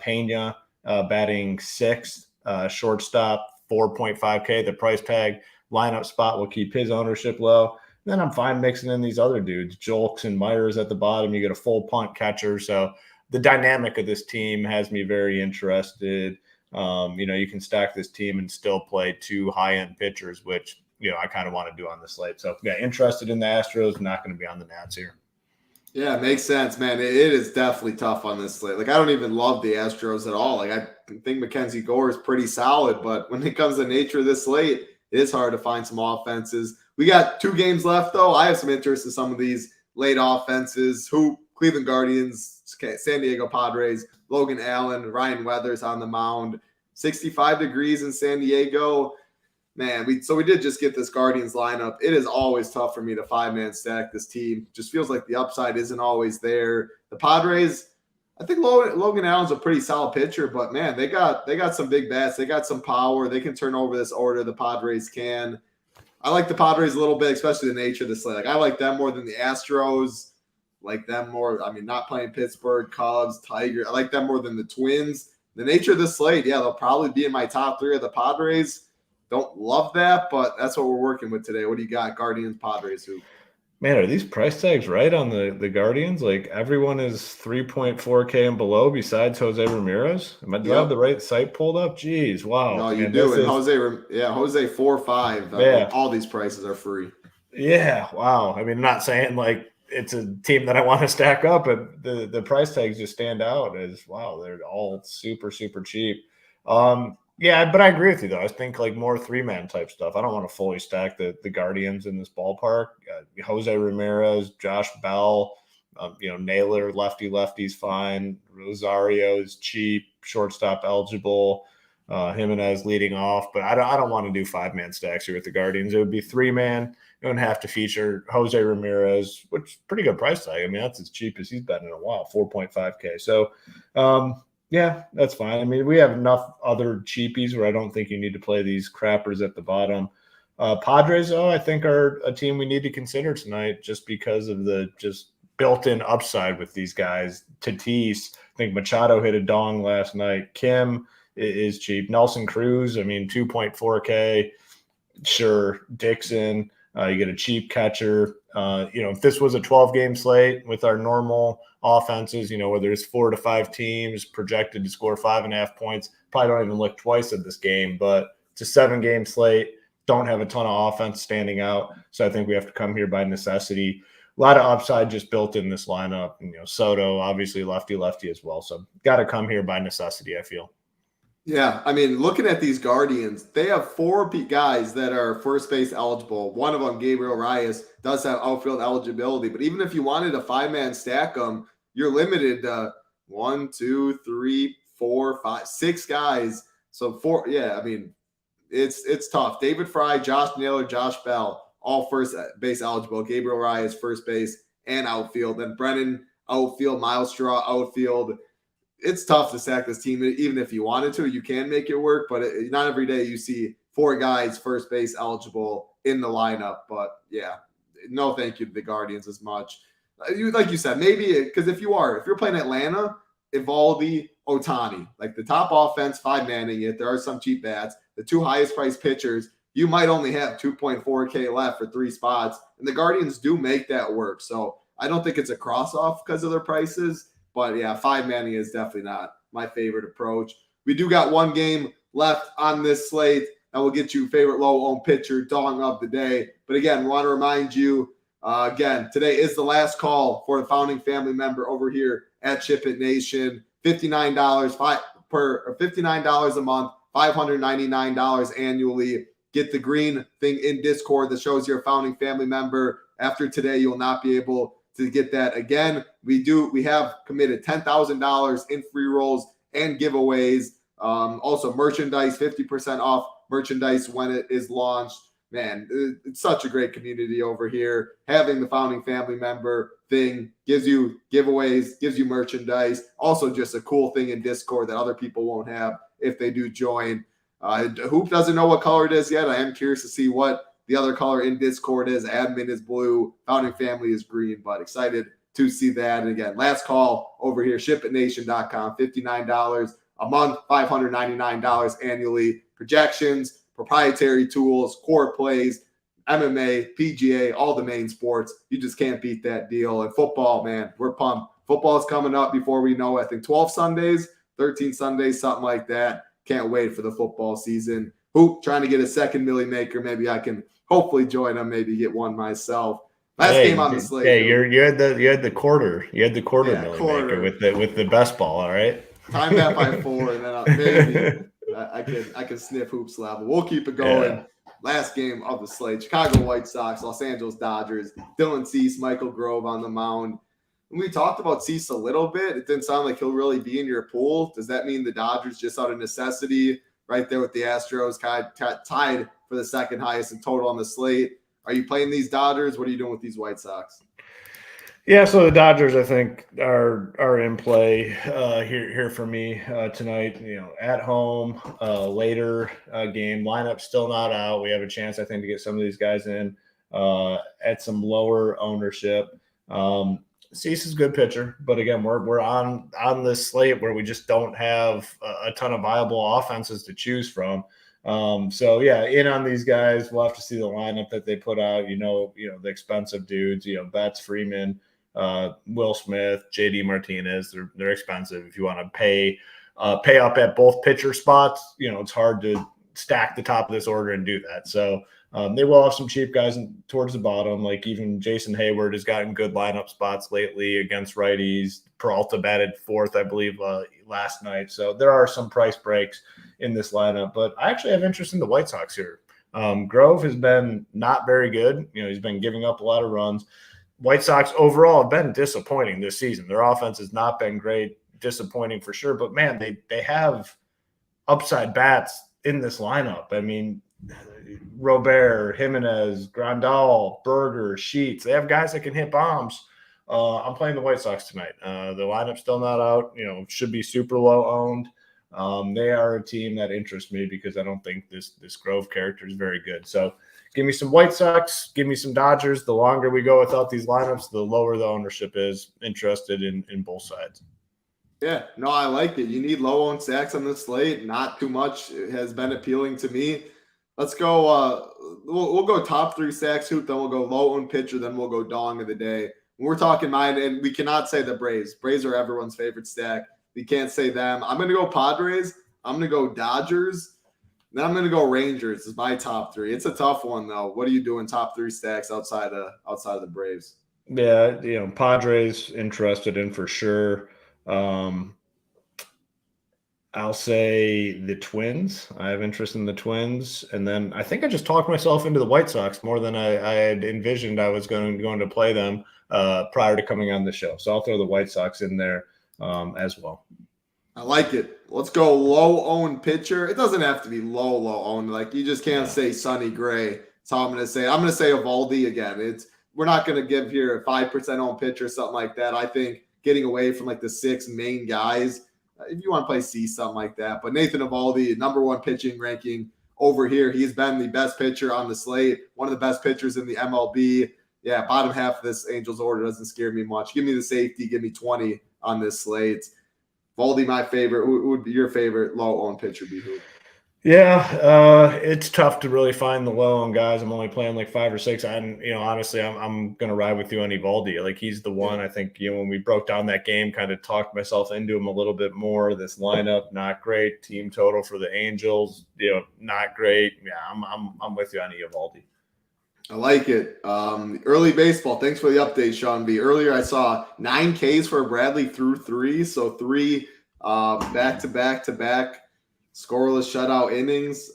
Pena batting 6, shortstop 4.5K. The price tag lineup spot will keep his ownership low. And then I'm fine mixing in these other dudes, Jolks and Myers at the bottom. You get a full punt catcher. So the dynamic of this team has me very interested. You can stack this team and still play 2 high-end pitchers, which, I kind of want to do on the slate. So, yeah, interested in the Astros, not going to be on the Nats here. Yeah, it makes sense, man. It is definitely tough on this slate. Like, I don't even love the Astros at all. Like, I think Mackenzie Gore is pretty solid, but when it comes to the nature of this slate, it is hard to find some offenses. We got 2 games left, though. I have some interest in some of these late offenses. Cleveland Guardians, San Diego Padres, Logan Allen, Ryan Weathers on the mound. 65 degrees in San Diego. Man, we did just get this Guardians lineup. It is always tough for me to 5-man stack this team. Just feels like the upside isn't always there. The Padres, I think Logan Allen's a pretty solid pitcher, but man, they got some big bats. They got some power. They can turn over this order. The Padres can. I like the Padres a little bit, especially the nature of the slate. Like, I like them more than the Astros. Like them more. I mean, not playing Pittsburgh, Cubs, Tiger. I like them more than the Twins. The nature of the slate, yeah, they'll probably be in my top 3 of the Padres. Don't love that, but that's what we're working with today. What do you got? Guardians, Padres, who? Man, are these price tags right on the Guardians? Like, everyone is 3.4K and below besides Jose Ramirez? Do I have the right site pulled up? Jeez, wow. No, you do. And Jose 4.5. Yeah. All these prices are free. Yeah, wow. I mean, I'm not saying like it's a team that I want to stack up, but the price tags just stand out as, wow, they're all super, super cheap. Yeah, but I agree with you, though. I think like more 3-man type stuff. I don't want to fully stack the Guardians in this ballpark. Jose Ramirez, Josh Bell, Naylor, lefty's fine. Rosario is cheap, shortstop eligible. Jimenez leading off, but I don't want to do 5-man stacks here with the Guardians. It would be 3-man. You don't have to feature Jose Ramirez, which is pretty good price tag. I mean, that's as cheap as he's been in a while, 4.5K. So, yeah, that's fine. I mean, we have enough other cheapies where I don't think you need to play these crappers at the bottom. Padres, though, I think are a team we need to consider tonight just because of the just built-in upside with these guys. Tatis, I think Machado hit a dong last night. Kim is cheap. Nelson Cruz, I mean, 2.4K. Sure. Dixon, you get a cheap catcher. If this was a 12-game slate with our normal offenses, where there's 4 to 5 teams projected to score 5.5 points, probably don't even look twice at this game, but it's a 7-game slate. Don't have a ton of offense standing out. So I think we have to come here by necessity. A lot of upside just built in this lineup. And, Soto, obviously lefty as well. So got to come here by necessity, I feel. Yeah, I mean, looking at these Guardians, they have 4 guys that are first base eligible. One of them, Gabriel Reyes, does have outfield eligibility. But even if you wanted a 5-man stack them, you're limited to 1, 2, 3, 4, 5, 6 guys. So 4, yeah, I mean, it's tough. David Fry, Josh Naylor, Josh Bell, all first base eligible. Gabriel Reyes, first base and outfield. Then Brennan, outfield. Miles Straw, outfield. It's tough to stack this team. Even if you wanted to, you can make it work, but not every day you see 4 guys first base eligible in the lineup. But yeah, no thank you to the Guardians as much. Like you said, maybe because if you're playing Atlanta, Evaldi, Ohtani, like the top offense, 5-manning it. There are some cheap bats. The 2 highest priced pitchers, you might only have 2.4K left for 3 spots, and the Guardians do make that work. So I don't think it's a cross off because of their prices. But yeah, 5-manning is definitely not my favorite approach. We do got 1 game left on this slate that will get you favorite low-owned pitcher, dong of the day. But again, want to remind you, today is the last call for the founding family member over here at SHIPIT Nation. $59 a month, $599 annually. Get the green thing in Discord that shows you're a founding family member. After today, you'll not be able to get that again. We have committed $10,000 in free rolls and giveaways. Also merchandise, 50% off merchandise when it is launched. Man, it's such a great community over here. Having the founding family member thing gives you giveaways, gives you merchandise. Also just a cool thing in Discord that other people won't have if they do join. Hoop doesn't know what color it is yet. I am curious to see what the other color in Discord is. Admin is blue. Founding family is green, but excited to see that. And again, last call over here, shipitnation.com, $59 a month, $599 annually. Projections, proprietary tools, core plays, MMA, PGA, all the main sports. You just can't beat that deal. And football, man, we're pumped. Football is coming up before we know it. I think 12 Sundays, 13 Sundays, something like that. Can't wait for the football season. Hoop, trying to get a second Millie Maker. Maybe I can hopefully join them, maybe get one myself. Last game on the slate. Yeah, you had the quarter. You had the quarter Millie Maker with the best ball, all right? Time that by 4, and then maybe I can sniff Hoop's level. We'll keep it going. Yeah. Last game of the slate. Chicago White Sox, Los Angeles Dodgers, Dylan Cease, Michael Grove on the mound. When we talked about Cease a little bit, it didn't sound like he'll really be in your pool. Does that mean the Dodgers just out of necessity right there with the Astros tied for the second highest in total on the slate? Are you playing these Dodgers? What are you doing with these White Sox? Yeah, so the Dodgers, I think, are in play here for me tonight. At home, later game lineup still not out. We have a chance, I think, to get some of these guys in at some lower ownership. Cease is a good pitcher, but again, we're on this slate where we just don't have a ton of viable offenses to choose from. So yeah, in on these guys. We'll have to see the lineup that they put out. The expensive dudes. Betts, Freeman, Will Smith, JD Martinez. They're expensive. If you want to pay up at both pitcher spots, it's hard to stack the top of this order and do that. So they will have some cheap guys towards the bottom, like even Jason Hayward has gotten good lineup spots lately against righties. Peralta batted fourth, I believe, last night. So there are some price breaks in this lineup, but I actually have interest in the White Sox here. Grove has been not very good. He's been giving up a lot of runs. White Sox overall have been disappointing this season. Their offense has not been great, disappointing for sure. But man, they have upside bats in this lineup. I mean, Robert, Jimenez, Grandal, Berger, Sheets. They have guys that can hit bombs. I'm playing the White Sox tonight. The lineup's still not out. Should be super low owned. They are a team that interests me because I don't think this Grove character is very good. So give me some White Sox, give me some Dodgers. The longer we go without these lineups, the lower the ownership is. Interested in both sides. Yeah, no, I like it. You need low-owned stacks on this slate. Not too much has been appealing to me. Let's go. We'll go top 3 stacks, Hoop. Then we'll go low-owned pitcher. Then we'll go dong of the day. When we're talking mine, and we cannot say the Braves. Braves are everyone's favorite stack. We can't say them. I'm going to go Padres. I'm going to go Dodgers. Then I'm going to go Rangers is my top 3. It's a tough one, though. What are you doing top 3 stacks outside of the Braves? Yeah, Padres interested in for sure. I'll say the Twins. I have interest in the Twins. And then I think I just talked myself into the White Sox more than I had envisioned I was going to play them prior to coming on the show. So I'll throw the White Sox in there as well. I like it. Let's go low-owned pitcher. It doesn't have to be low-owned. Like, you just can't say Sonny Gray. That's how I'm going to say. I'm going to say Eovaldi again. We're not going to give here a 5% owned pitcher, something like that. I think getting away from like the 6 main guys, if you want to play C, something like that. But Nathan Eovaldi, number 1 pitching ranking over here. He's been the best pitcher on the slate, one of the best pitchers in the MLB. Yeah, bottom half of this Angels order doesn't scare me much. Give me the safety. Give me 20 on this slate. Eovaldi, my favorite. Who would be your favorite low-owned pitcher be? Who? Yeah, it's tough to really find the low-owned guys. I'm only playing like 5 or 6. Honestly, I'm going to ride with you on Eovaldi. Like, he's the one. I think, when we broke down that game, kind of talked myself into him a little bit more. This lineup, not great. Team total for the Angels, not great. Yeah, I'm with you on Eovaldi. I like it. Early baseball. Thanks for the update, Sean B. Earlier, I saw 9 Ks for Bradley through 3. So 3 back-to-back scoreless shutout innings.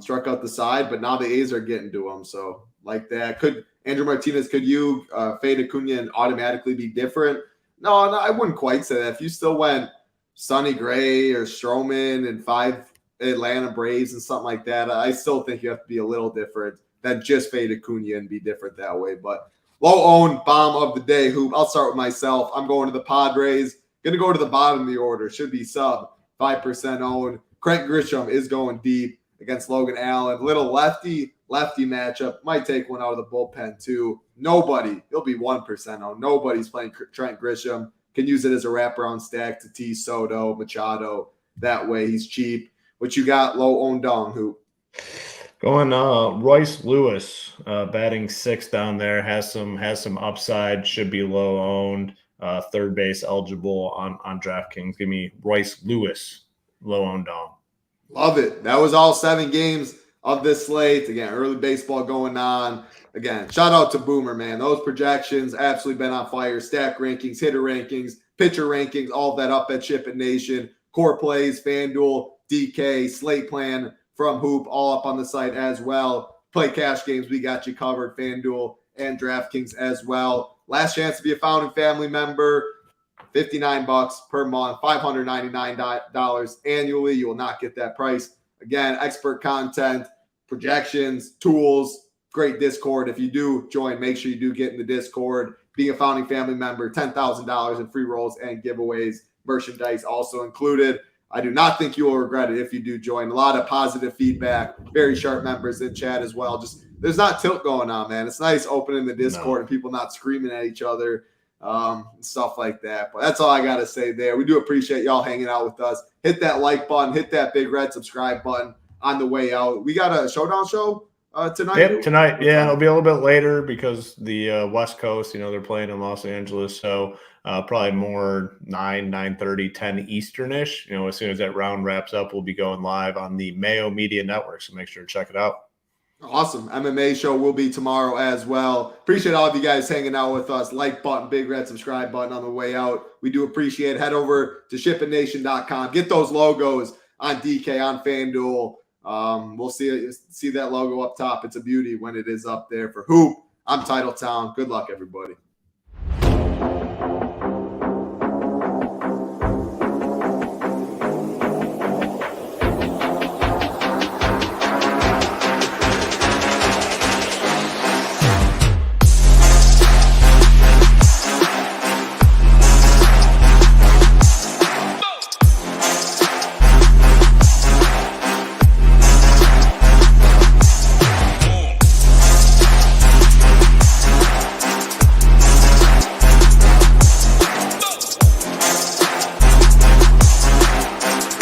Struck out the side, but now the A's are getting to him. So like that. Could Andrew Martinez, could you fade Acuna and automatically be different? No, I wouldn't quite say that. If you still went Sonny Gray or Stroman and 5 Atlanta Braves and something like that, I still think you have to be a little different than just fade Acuna and be different that way. But low-owned bomb of the day, Hoop. I'll start with myself. I'm going to the Padres. Going to go to the bottom of the order. Should be sub 5% owned. Craig Grisham is going deep against Logan Allen. Little lefty matchup. Might take one out of the bullpen too. He'll be 1% owned. Nobody's playing Trent Grisham. Can use it as a wraparound stack to T Soto, Machado. That way he's cheap. What you got low-owned dong, Hoop? Going Royce Lewis, batting 6th down there, has some upside, should be low owned, third base eligible on DraftKings. Give me Royce Lewis, low owned dong. Love it. That was all 7 games of this slate. Again, early baseball going on. Again, shout out to Boomer, man. Those projections absolutely been on fire. Stack rankings, hitter rankings, pitcher rankings, all of that up at SHIPIT Nation. Core plays, FanDuel, DK, slate plan from Hoop, all up on the site as well. Play cash games, we got you covered. FanDuel and DraftKings as well. Last chance to be a founding family member. $59 per month, $599 annually. You will not get that price. Again, expert content, projections, tools, great Discord. If you do join, make sure you do get in the Discord. being a founding family member, $10,000 in free rolls and giveaways, merchandise also included. I do not think you will regret it if you do join. A lot of positive feedback, very sharp members in chat as well. Just there's not tilt going on, man. It's nice opening the Discord and people not screaming at each other, and stuff like that. But that's all I got to say there. We do appreciate y'all hanging out with us. Hit that like button, hit that big red subscribe button on the way out. We got a showdown show tonight. Yep, tonight. Yeah, it'll be a little bit later because the West Coast, they're playing in Los Angeles. So probably more 9:30, 10 Eastern-ish. As soon as that round wraps up, we'll be going live on the Mayo Media Network. So make sure to check it out. Awesome. MMA show will be tomorrow as well. Appreciate all of you guys hanging out with us. Like button, big red subscribe button on the way out. We do appreciate it. Head over to shipitnation.com. Get those logos on DK, on FanDuel. We'll see that logo up top. It's a beauty when it is up there for Hoop. I'm Titletown. Good luck, everybody.